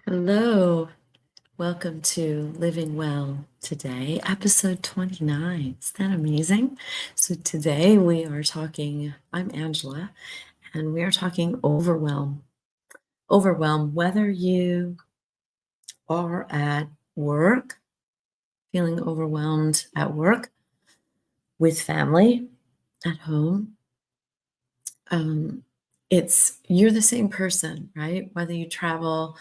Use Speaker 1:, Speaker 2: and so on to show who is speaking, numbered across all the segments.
Speaker 1: Hello, welcome to Living Well today, episode 29. Isn't that amazing? So, today we are talking. I'm Angela, and we are talking overwhelm. Overwhelm, whether you are at work, feeling overwhelmed at work, with family, at home. Um, you're the same person, right? Whether you travel,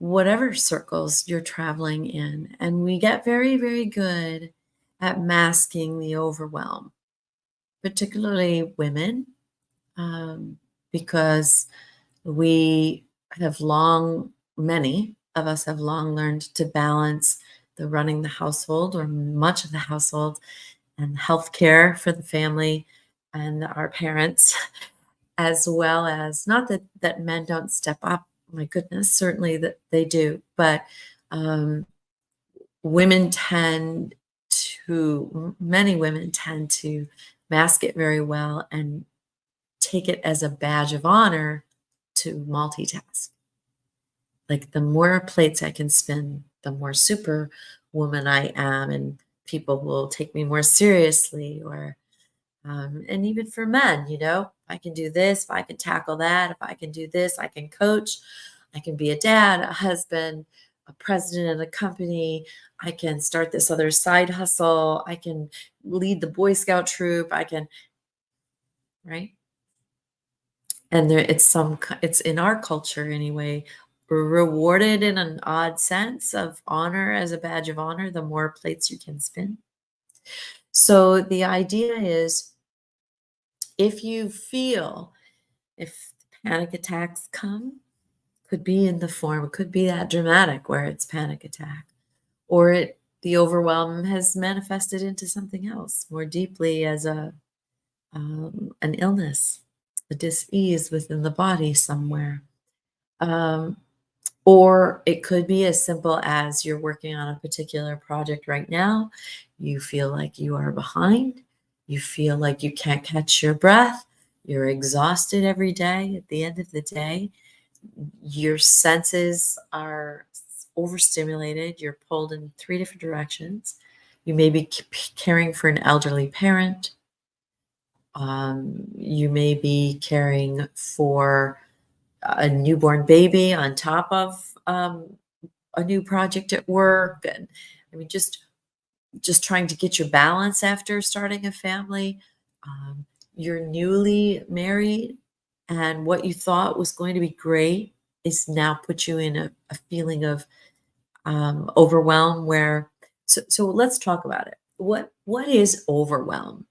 Speaker 1: whatever circles you're traveling in. And we get very, very good at masking the overwhelm, particularly women, because we have many of us have long learned to balance the running the household or much of the household and healthcare for the family and our parents, as well as not that men don't step up. My goodness, certainly that they do, but um, many women tend to mask it very well and take it as a badge of honor to multitask. Like the more plates I can spin, the more super woman I am, and people will take me more seriously. And even for men, I can do this, if I can tackle that, if I can do this, I can coach, I can be a dad, a husband, a president of a company, I can start this other side hustle, I can lead the Boy Scout troop, right? And it's in our culture anyway, rewarded in an odd sense of honor as a badge of honor, the more plates you can spin. So the idea is if you feel if panic attacks come, could be in the form, it could be that dramatic where it's panic attack, or the overwhelm has manifested into something else more deeply as an illness, a dis-ease within the body somewhere. Um, or it could be as simple as you're working on a particular project right now. You feel like you are behind. You feel like you can't catch your breath. You're exhausted every day. At the end of the day, your senses are overstimulated. You're pulled in three different directions. You may be caring for an elderly parent. You may be caring for a newborn baby on top of a new project at work, and I mean, just trying to get your balance after starting a family. Um, you're newly married, and what you thought was going to be great is now put you in a feeling of overwhelm. So let's talk about it. What is overwhelm?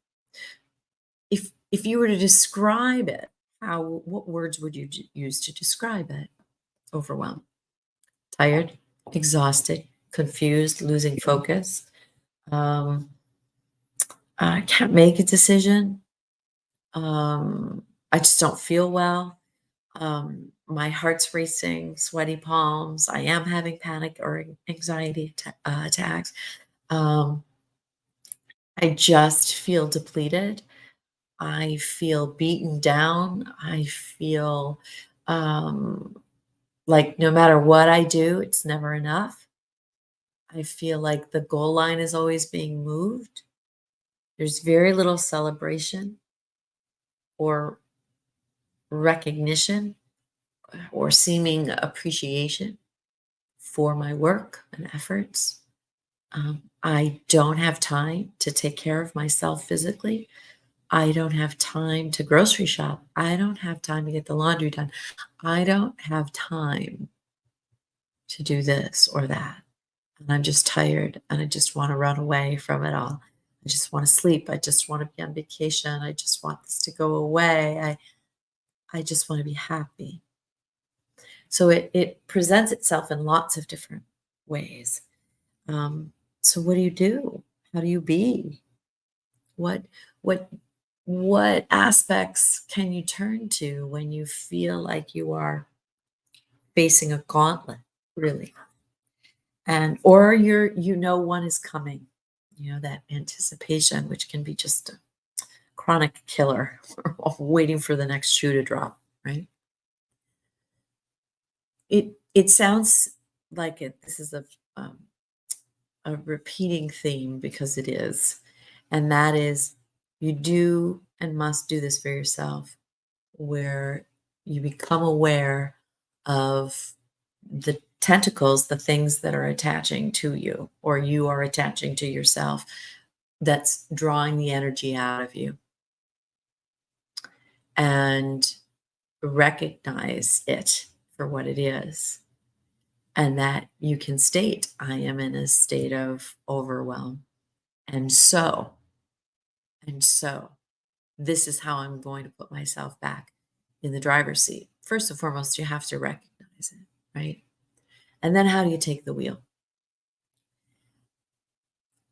Speaker 1: If you were to describe it, what words would you use to describe it? Overwhelm. Tired, exhausted, confused, losing focus. Um, I can't make a decision. I just don't feel well. My heart's racing, sweaty palms. I am having panic or anxiety attacks. Um, I just feel depleted. I feel beaten down. I feel like no matter what I do, it's never enough. I feel like the goal line is always being moved. There's very little celebration or recognition or seeming appreciation for my work and efforts. I don't have time to take care of myself physically. I don't have time to grocery shop. I don't have time to get the laundry done. I don't have time to do this or that. And I'm just tired and I just want to run away from it all. I just want to sleep. I just want to be on vacation. I just want this to go away. I just want to be happy. So it presents itself in lots of different ways. Um, so what do you do? How do you be? What what what aspects can you turn to when you feel like you are facing a gauntlet, really? And or one is coming. That anticipation, which can be just a chronic killer, waiting for the next shoe to drop, right? It sounds this is um, a repeating theme because it is, and that is you do and must do this for yourself, where you become aware of the tentacles, the things that are attaching to you, or you are attaching to yourself, that's drawing the energy out of you, and recognize it for what it is. And that you can state, I am in a state of overwhelm. And so, and so, this is how I'm going to put myself back in the driver's seat. First and foremost, you have to recognize it, right? And then how do you take the wheel?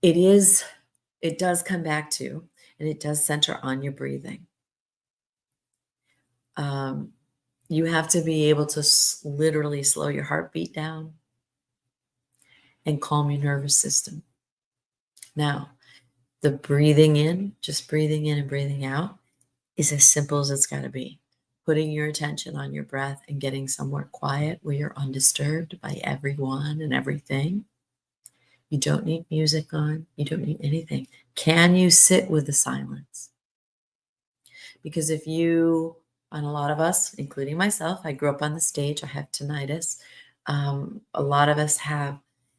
Speaker 1: It is, it does come back to, and it does center on your breathing. Um, you have to be able to literally slow your heartbeat down and calm your nervous system. Now, the breathing in, just breathing in and breathing out, is as simple as it's got to be. Putting your attention on your breath and getting somewhere quiet where you're undisturbed by everyone and everything. You don't need music on. You don't need anything. Can you sit with the silence? Because if you, and a lot of us, including myself, I grew up on the stage, I have tinnitus. A lot of us have.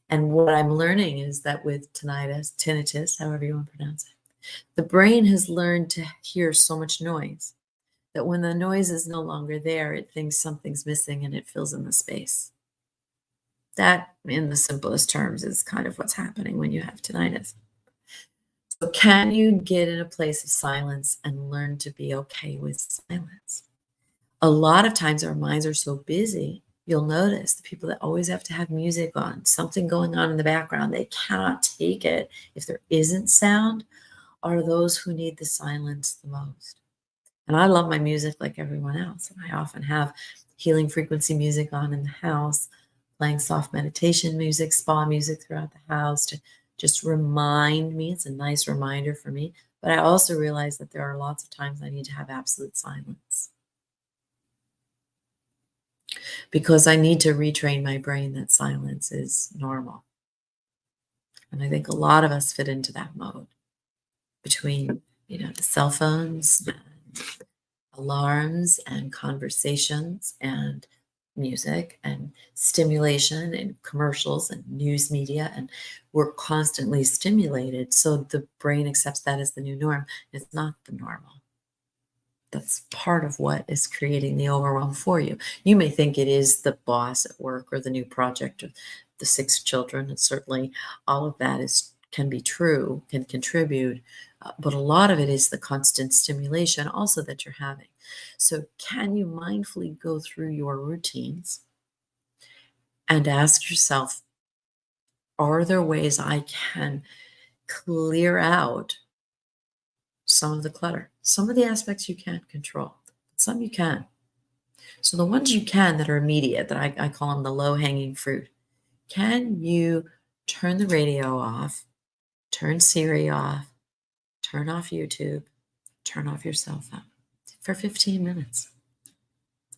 Speaker 1: And what I'm learning is that with tinnitus, however you want to pronounce it, the brain has learned to hear so much noise that when the noise is no longer there, it thinks something's missing and it fills in the space. That, in the simplest terms, is kind of what's happening when you have tinnitus. So can you get in a place of silence and learn to be okay with silence? A lot of times our minds are so busy, you'll notice the people that always have to have music on, something going on in the background, they cannot take it if there isn't sound, are those who need the silence the most. And I love my music like everyone else. And I often have healing frequency music on in the house, playing soft meditation music, spa music throughout the house to just remind me. It's a nice reminder for me. But I also realize that there are lots of times I need to have absolute silence because I need to retrain my brain that silence is normal. And I think a lot of us fit into that mode between, the cell phones, alarms and conversations and music and stimulation and commercials and news media, and we're constantly stimulated, so the brain accepts that as the new norm. It's not the normal. That's part of what is creating the overwhelm for you. You may think it is the boss at work or the new project or the 6 children, and certainly all of that can be true, can contribute, but a lot of it is the constant stimulation also that you're having. So can you mindfully go through your routines and ask yourself, are there ways I can clear out some of the clutter? Some of the aspects you can't control, some you can. So the ones you can that are immediate, that I call them the low-hanging fruit, can you turn the radio off, turn Siri off, turn off YouTube, turn off your cell phone for 15 minutes?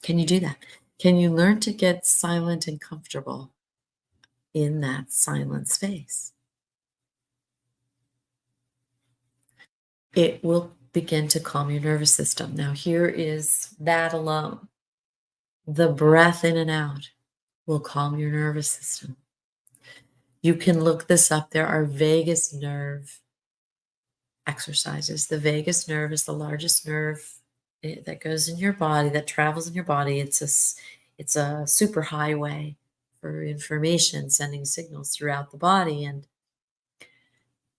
Speaker 1: Can you do that? Can you learn to get silent and comfortable in that silent space? It will begin to calm your nervous system. Now, here is that alone. The breath in and out will calm your nervous system. You can look this up. There are vagus nerve exercises. The vagus nerve is the largest nerve that goes in your body, that travels in your body. It's a super highway for information, sending signals throughout the body. And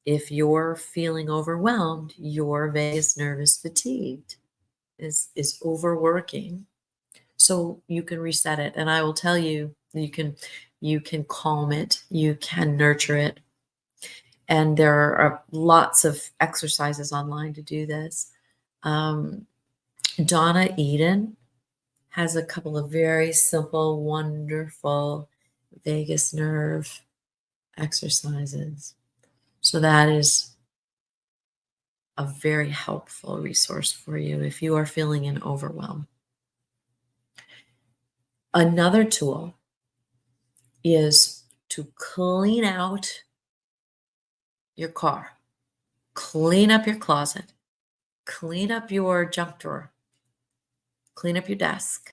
Speaker 1: if you're feeling overwhelmed, your vagus nerve is fatigued, is overworking. So you can reset it. And I will tell you, you can calm it, you can nurture it. And there are lots of exercises online to do this. Donna Eden has a couple of very simple, wonderful vagus nerve exercises. So that is a very helpful resource for you if you are feeling an overwhelm. Another tool is to clean out your car, clean up your closet, clean up your junk drawer, clean up your desk,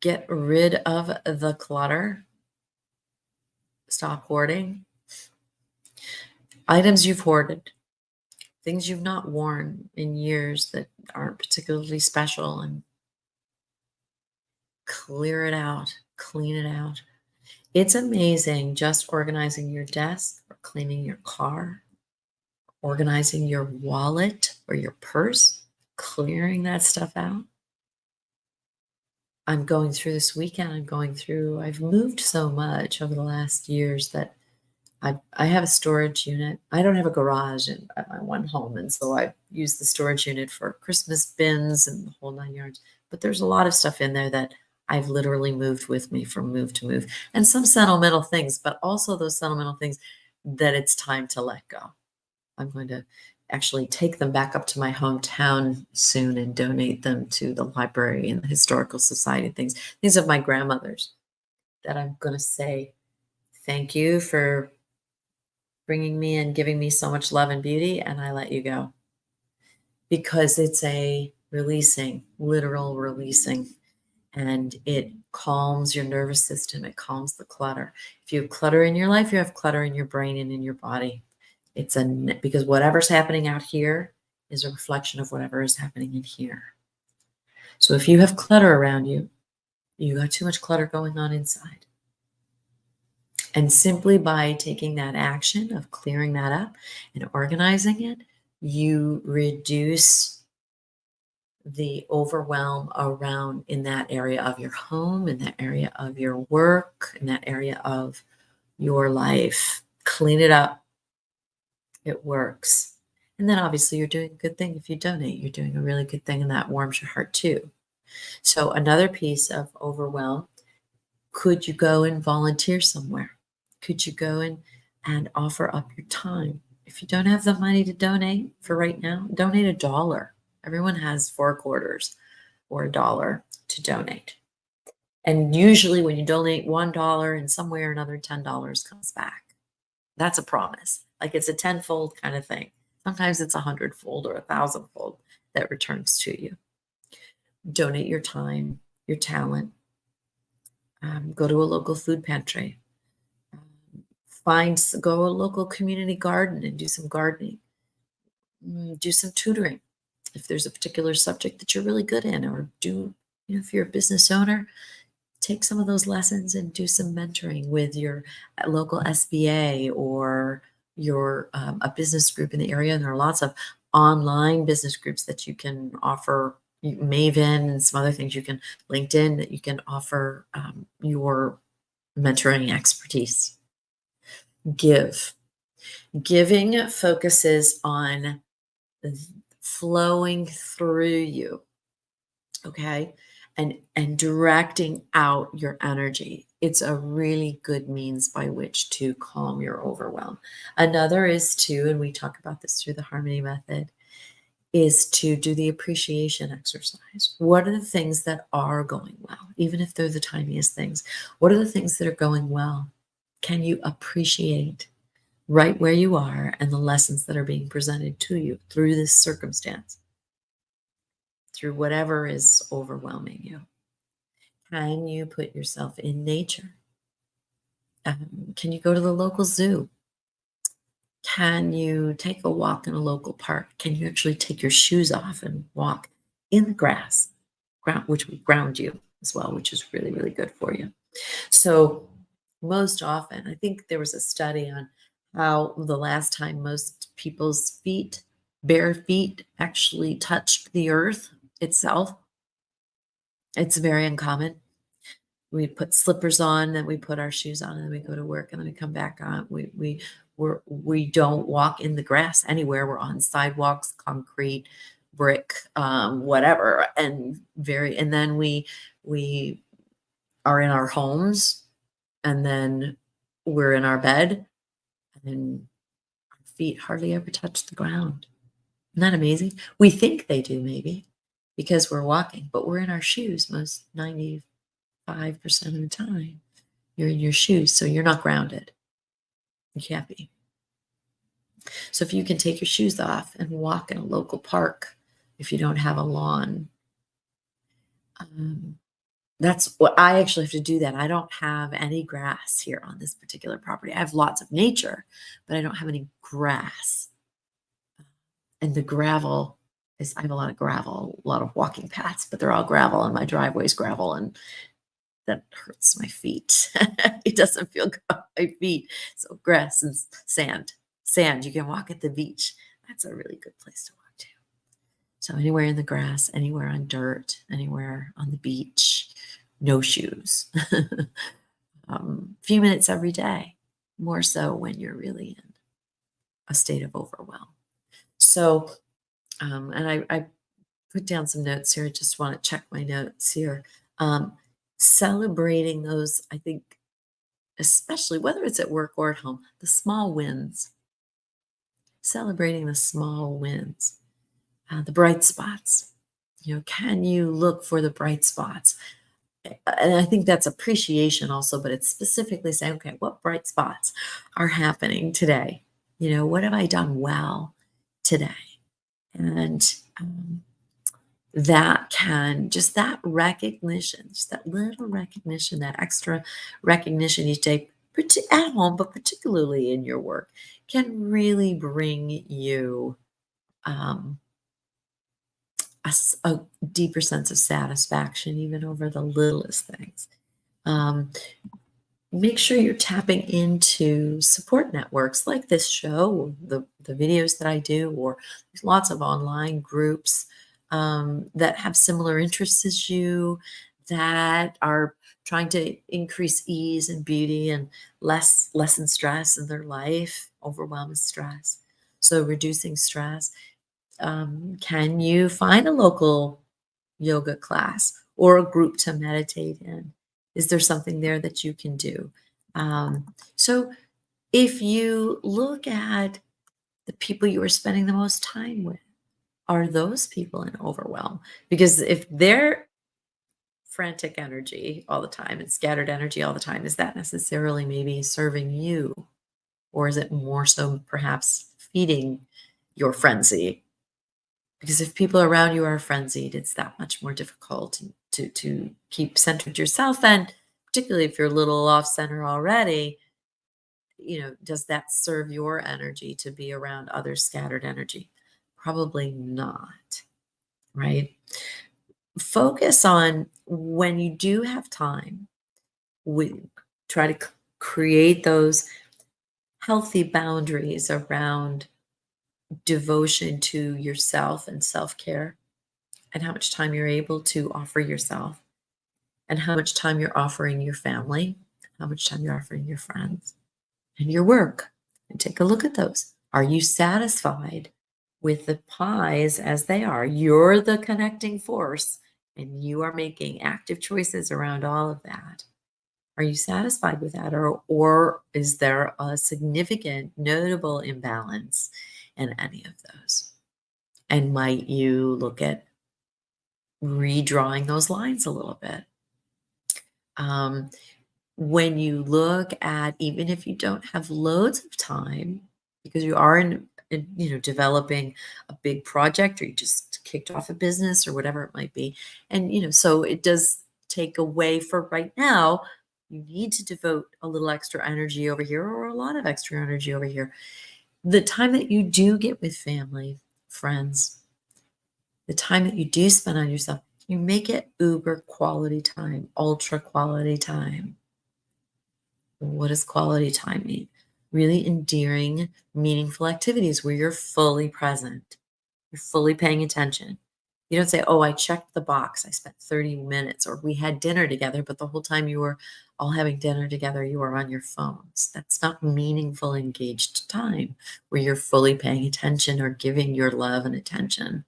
Speaker 1: get rid of the clutter, stop hoarding, items you've hoarded, things you've not worn in years that aren't particularly special, and clear it out, clean it out. It's amazing just organizing your desk or cleaning your car, organizing your wallet or your purse, clearing that stuff out. I'm going through this weekend, I've moved so much over the last years that I have a storage unit. I don't have a garage at my one home, and so I use the storage unit for Christmas bins and the whole 9 yards. But there's a lot of stuff in there that I've literally moved with me from move to move, and some sentimental things, but also those sentimental things that it's time to let go. I'm going to actually take them back up to my hometown soon and donate them to the library and the historical society things. These are my grandmother's that I'm going to say thank you for bringing me and giving me so much love and beauty, and I let you go. Because it's a releasing, literal releasing, and it calms your nervous system. It calms the clutter. If you have clutter in your life, you have clutter in your brain and in your body. Because whatever's happening out here is a reflection of whatever is happening in here. So if you have clutter around you, you got too much clutter going on inside. And simply by taking that action of clearing that up and organizing it, you reduce the overwhelm around in that area of your home, in that area of your work, in that area of your life. Clean it up. It works. And then obviously you're doing a good thing if you donate. You're doing a really good thing, and that warms your heart too. So another piece of overwhelm, could you go and volunteer somewhere? Could you go and offer up your time? If you don't have the money to donate for right now, donate $1. Everyone has 4 quarters or $1 to donate. And usually when you donate $1 and somewhere another $10 comes back. That's a promise. Like it's a tenfold kind of thing. Sometimes it's 100-fold or 1,000-fold that returns to you. Donate your time, your talent. Go to a local food pantry. Go to a local community garden and do some gardening. Do some tutoring if there's a particular subject that you're really good in, or if you're a business owner, take some of those lessons and do some mentoring with your local SBA or your a business group in the area. And there are lots of online business groups that you can offer, Maven and some other things you can, LinkedIn, that you can offer your mentoring expertise. Giving focuses on flowing through you, okay, and directing out your energy. It's a really good means by which to calm your overwhelm. Another is to, and we talk about this through the harmony method, is to do the appreciation exercise. What are the things that are going well, even if they're the tiniest things? What are the things that are going well? Can you appreciate right where you are and the lessons that are being presented to you through this circumstance, through whatever is overwhelming you? Can you put yourself in nature? Can you go to the local zoo? Can you take a walk in a local park? Can you actually take your shoes off and walk in the grass, which will ground you as well, which is really, really good for you? So most often, I think there was a study on how the last time most people's bare feet, actually touched the earth itself. It's very uncommon. We put slippers on, then we put our shoes on, and then we go to work, and then we come back on. We don't walk in the grass anywhere. We're on sidewalks, concrete, brick, whatever, and then we are in our homes, and then we're in our bed, and our feet hardly ever touch the ground. Isn't that amazing? We think they do, maybe, because we're walking, but we're in our shoes most 95% of the time. You're in your shoes, so you're not grounded. You can't be. So if you can take your shoes off and walk in a local park, if you don't have a lawn, um, that's what I actually have to do that. I don't have any grass here on this particular property. I have lots of nature, but I don't have any grass. And the gravel is, I have a lot of gravel, a lot of walking paths, but they're all gravel and my driveway's gravel and that hurts my feet. It doesn't feel good on my feet. So grass and sand. Sand, you can walk at the beach. That's a really good place to walk to. So anywhere in the grass, anywhere on dirt, anywhere on the beach, no shoes. Few minutes every day, more so when you're really in a state of overwhelm. So, and I put down some notes here. I just want to check my notes here. Um, Celebrating those, I think, especially whether it's at work or at home, the small wins, celebrating the small wins, the bright spots. Can you look for the bright spots? And I think that's appreciation also, but it's specifically saying, okay, what bright spots are happening today? What have I done well today? And that can just that recognition, just that little recognition, that extra recognition each day, at home, but particularly in your work, can really bring you um, a deeper sense of satisfaction, even over the littlest things. Um, Make sure you're tapping into support networks like this show, the videos that I do, or there's lots of online groups that have similar interests as you, that are trying to increase ease and beauty and lessen stress in their life, overwhelm and stress. So reducing stress. Can you find a local yoga class or a group to meditate in? Is there something there that you can do? So if you look at the people you are spending the most time with, are those people in overwhelm? Because if they're frantic energy all the time and scattered energy all the time, is that necessarily maybe serving you? Or is it more so perhaps feeding your frenzy? Because if people around you are frenzied, it's that much more difficult to keep centered yourself. And particularly if you're a little off center already, does that serve your energy to be around other scattered energy? Probably not, right? Focus on when you do have time, we try to create those healthy boundaries around devotion to yourself and self-care and how much time you're able to offer yourself and how much time you're offering your family, how much time you're offering your friends and your work. And take a look at those. Are you satisfied with the pies as they are? You're the connecting force and you are making active choices around all of that. Are you satisfied with that? Or is there a significant, notable imbalance in any of those? And might you look at redrawing those lines a little bit? Um, when you look at, even if you don't have loads of time, because you are developing a big project or you just kicked off a business or whatever it might be, and so it does take away for right now. You need to devote a little extra energy over here or a lot of extra energy over here. The time that you do get with family, friends, the time that you do spend on yourself, you make it uber quality time, ultra quality time. What does quality time mean? Really endearing, meaningful activities where you're fully present. You're fully paying attention. You don't say, oh, I checked the box. I spent 30 minutes, or we had dinner together, but the whole time you were all having dinner together, you were on your phones. That's not meaningful, engaged time where you're fully paying attention or giving your love and attention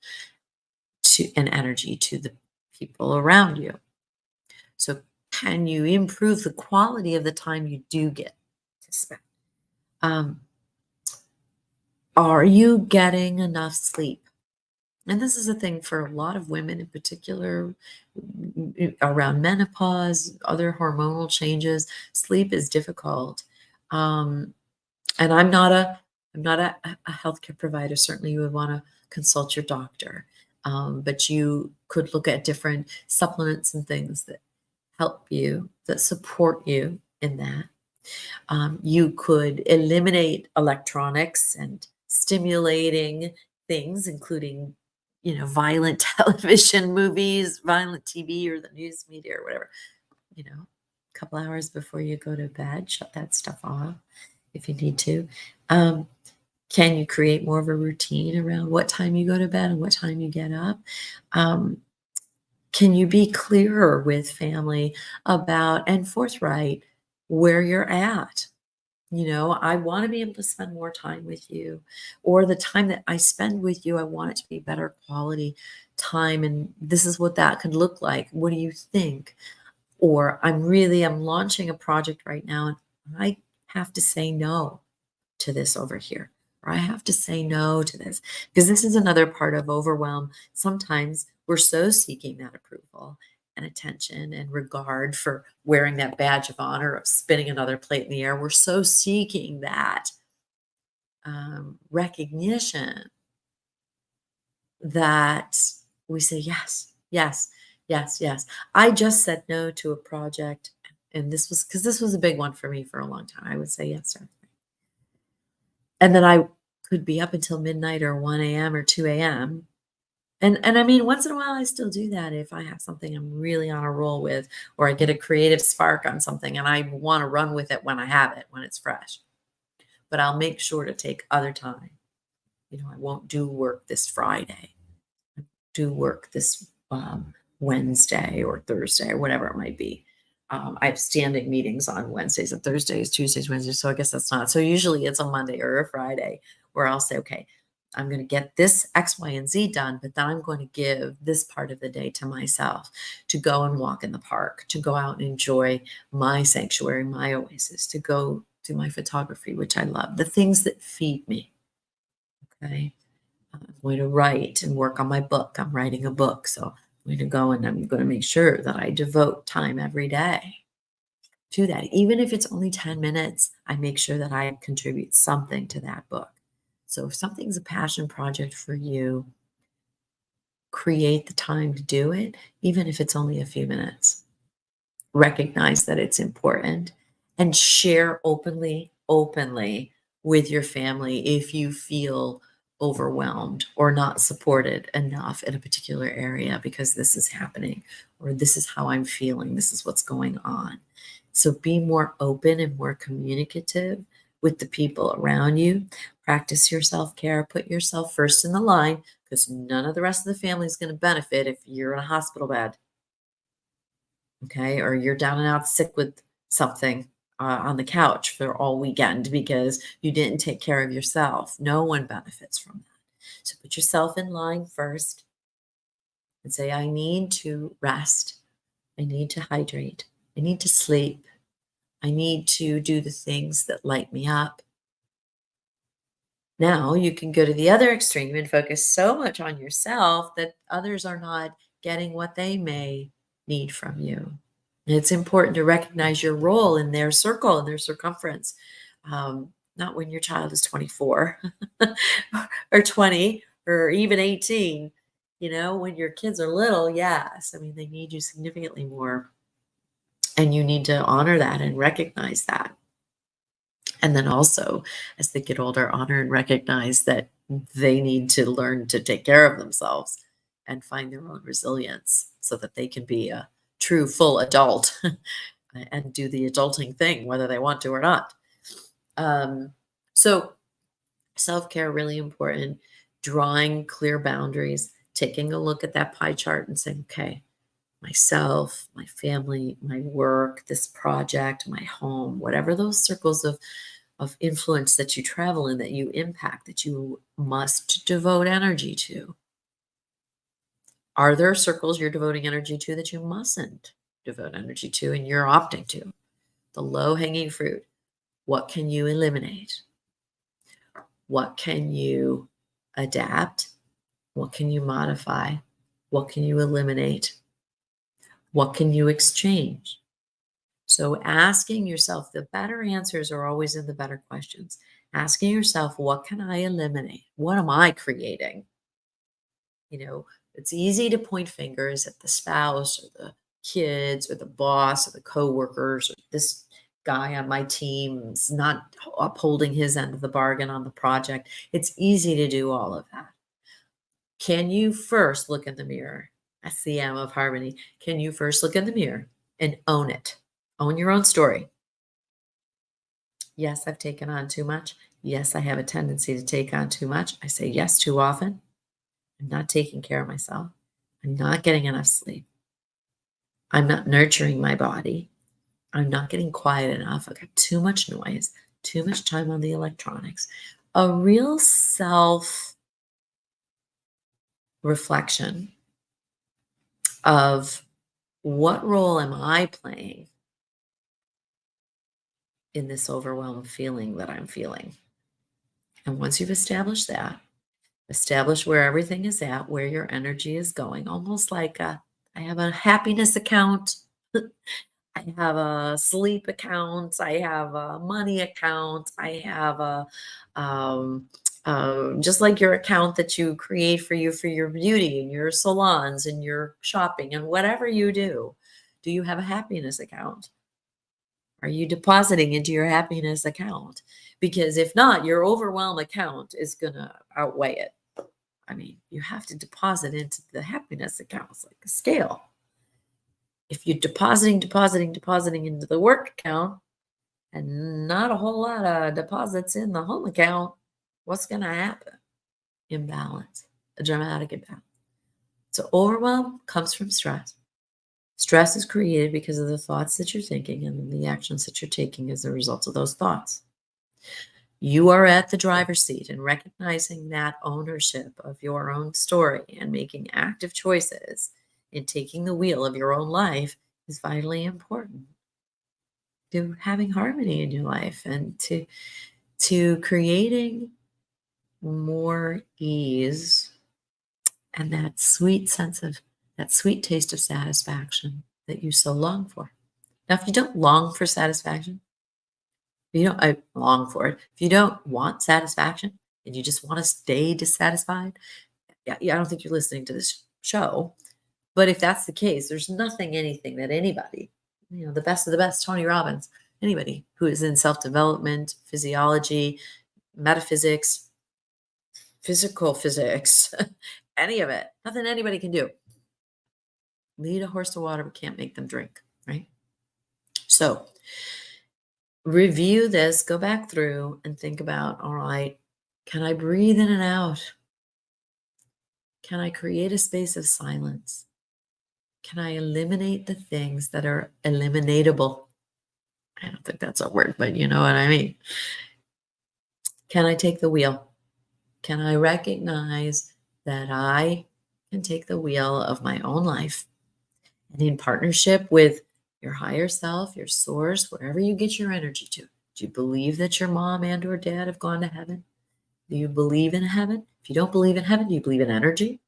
Speaker 1: to and energy to the people around you. So can you improve the quality of the time you do get to spend? Um, are you getting enough sleep? And this is a thing for a lot of women in particular, around menopause, other hormonal changes. Sleep is difficult. Um, and I'm not a healthcare provider. Certainly, you would want to consult your doctor. But you could look at different supplements and things that help you, that support you in that. You could eliminate electronics and stimulating things, including, violent television, movies, violent TV, or the news media, or whatever. A couple hours before you go to bed, shut that stuff off if you need to. Um, can you create more of a routine around what time you go to bed and what time you get up? Um, can you be clearer with family about and forthright where you're at? I want to be able to spend more time with you, or the time that I spend with you, I want it to be better quality time. And this is what that could look like. What do you think? Or I'm launching a project right now and I have to say no to this over here. Or I have to say no to this because this is another part of overwhelm. Sometimes we're so seeking that approval and attention and regard for wearing that badge of honor of spinning another plate in the air. We're so seeking that recognition that we say yes, yes, yes, yes. I just said no to a project, and this was because this was a big one for me for a long time. I would say yes to everything. And then I could be up until midnight or 1 a.m. or 2 a.m. And I mean, once in a while, I still do that if I have something I'm really on a roll with, or I get a creative spark on something and I want to run with it when I have it, when it's fresh. But I'll make sure to take other time. I won't do work this Friday, do work this Wednesday or Thursday or whatever it might be. I have standing meetings on Wednesdays and Thursdays, Tuesdays, Wednesdays. So I guess that's not. So usually it's a Monday or a Friday where I'll say, okay, I'm going to get this X, Y, and Z done, but then I'm going to give this part of the day to myself to go and walk in the park, to go out and enjoy my sanctuary, my oasis, to go do my photography, which I love, the things that feed me. Okay. I'm going to write and work on my book. I'm writing a book. So I'm going to go and I'm going to make sure that I devote time every day to that. Even if it's only 10 minutes, I make sure that I contribute something to that book. So if something's a passion project for you, create the time to do it, even if it's only a few minutes. Recognize that it's important and share openly with your family if you feel overwhelmed or not supported enough in a particular area because this is happening, or this is how I'm feeling, this is what's going on. So be more open and more communicative with the people around you. Practice your self-care, put yourself first in the line, because none of the rest of the family is going to benefit if you're in a hospital bed. Okay, or you're down and out sick with something on the couch for all weekend because you didn't take care of yourself. No one benefits from that. So put yourself in line first and say, I need to rest. I need to hydrate. I need to sleep. I need to do the things that light me up. Now you can go to the other extreme and focus so much on yourself that others are not getting what they may need from you. It's important to recognize your role in their circle and their circumference. Not when your child is 24 or 20 or even 18. When your kids are little, yes. I mean, they need you significantly more. And you need to honor that and recognize that. And then also, as they get older, honor and recognize that they need to learn to take care of themselves and find their own resilience so that they can be a true full adult and do the adulting thing, whether they want to or not. So self-care really important, drawing clear boundaries, taking a look at that pie chart and saying, okay, myself, my family, my work, this project, my home, whatever those circles of influence that you travel in, that you impact, that you must devote energy to. Are there circles you're devoting energy to that you mustn't devote energy to and you're opting to? The low hanging fruit. What can you eliminate? What can you adapt? What can you modify? What can you eliminate? What can you exchange? So, asking yourself, the better answers are always in the better questions. Asking yourself, what can I eliminate? What am I creating? You know, it's easy to point fingers at the spouse or the kids or the boss or the coworkers or this guy on my team is not upholding his end of the bargain on the project. It's easy to do all of that. Can you first look in the mirror? That's the M of harmony. Can you first look in the mirror and own it? Own your own story. Yes, I've taken on too much. Yes, I have a tendency to take on too much. I say yes too often. I'm not taking care of myself. I'm not getting enough sleep. I'm not nurturing my body. I'm not getting quiet enough. I've got too much noise, too much time on the electronics. A real self reflection of what role am I playing in this overwhelmed feeling that I'm feeling? And once you've established that, establish where everything is at, where your energy is going, almost like I have a happiness account. I have a sleep account. I have a money account. I have a, um, just like your account that you create for you for your beauty and your salons and your shopping and whatever you do. Do you have a happiness account? Are you depositing into your happiness account? Because if not, your overwhelm account is going to outweigh it. I mean, you have to deposit into the happiness account. It's like a scale. If you're depositing into the work account and not a whole lot of deposits in the home account, what's going to happen? Imbalance, a dramatic imbalance. So, overwhelm comes from stress. Stress is created because of the thoughts that you're thinking and the actions that you're taking as a result of those thoughts. You are at the driver's seat, and recognizing that ownership of your own story and making active choices in taking the wheel of your own life is vitally important to having harmony in your life and to creating more ease and that sweet sense of that sweet taste of satisfaction that you so long for. Now, if you don't long for satisfaction, if you don't I long for it. If you don't want satisfaction and you just want to stay dissatisfied, yeah, I don't think you're listening to this show. But if that's the case, there's nothing, anything that anybody, the best of the best, Tony Robbins, anybody who is in self development, physiology, metaphysics, physical physics, any of it, nothing anybody can do. Lead a horse to water, but can't make them drink, right? So review this, go back through and think about, all right, can I breathe in and out? Can I create a space of silence? Can I eliminate the things that are eliminatable? I don't think that's a word, but you know what I mean. Can I take the wheel? Can I recognize that I can take the wheel of my own life and in partnership with your higher self, your source, wherever you get your energy to? Do you believe that your mom and or dad have gone to heaven? Do you believe in heaven? If you don't believe in heaven, do you believe in energy?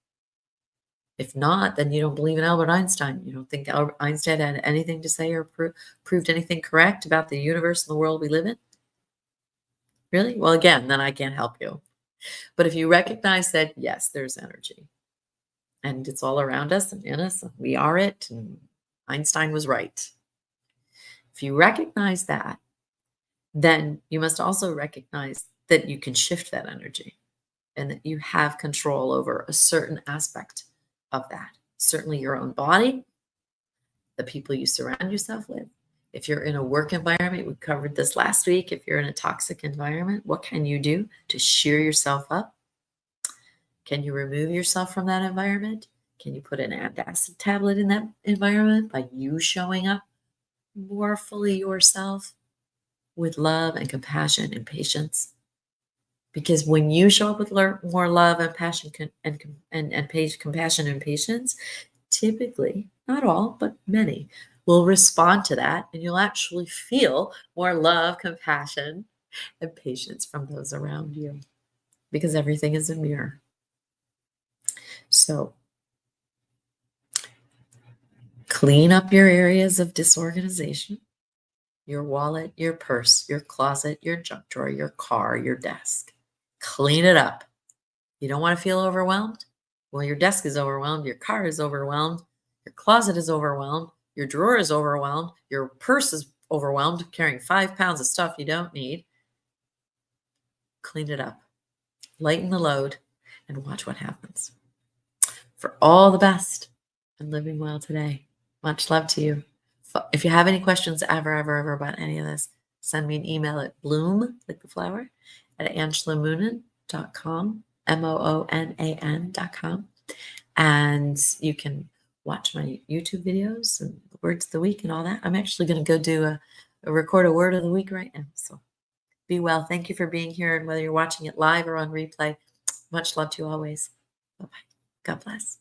Speaker 1: If not, then you don't believe in Albert Einstein. You don't think Albert Einstein had anything to say or proved anything correct about the universe and the world we live in? Really? Well, again, then I can't help you. But if you recognize that, yes, there's energy and it's all around us and in us, and we are it, and Einstein was right. If you recognize that, then you must also recognize that you can shift that energy and that you have control over a certain aspect of that. Certainly your own body, the people you surround yourself with. If you're in a work environment, we covered this last week. If you're in a toxic environment, what can you do to cheer yourself up? Can you remove yourself from that environment? Can you put an antacid tablet in that environment by you showing up more fully yourself with love and compassion and patience? Because when you show up with more love and passion compassion and patience, typically, not all, but many will respond to that, and you'll actually feel more love, compassion, and patience from those around you because everything is a mirror. So clean up your areas of disorganization, your wallet, your purse, your closet, your junk drawer, your car, your desk. Clean it up. You don't want to feel overwhelmed? Well, your desk is overwhelmed, your car is overwhelmed, your closet is overwhelmed, your drawer is overwhelmed, your purse is overwhelmed, carrying 5 pounds of stuff you don't need. Clean it up, lighten the load, and watch what happens. For all the best and living well today. Much love to you. If you have any questions ever about any of this, send me an email at bloom, like the flower, at angelamoonan.com, MOONAN.com. And you can watch my YouTube videos and the words of the week and all that. I'm actually going to go do record a word of the week right now. So be well. Thank you for being here. And whether you're watching it live or on replay, much love to you always. Bye-bye. God bless.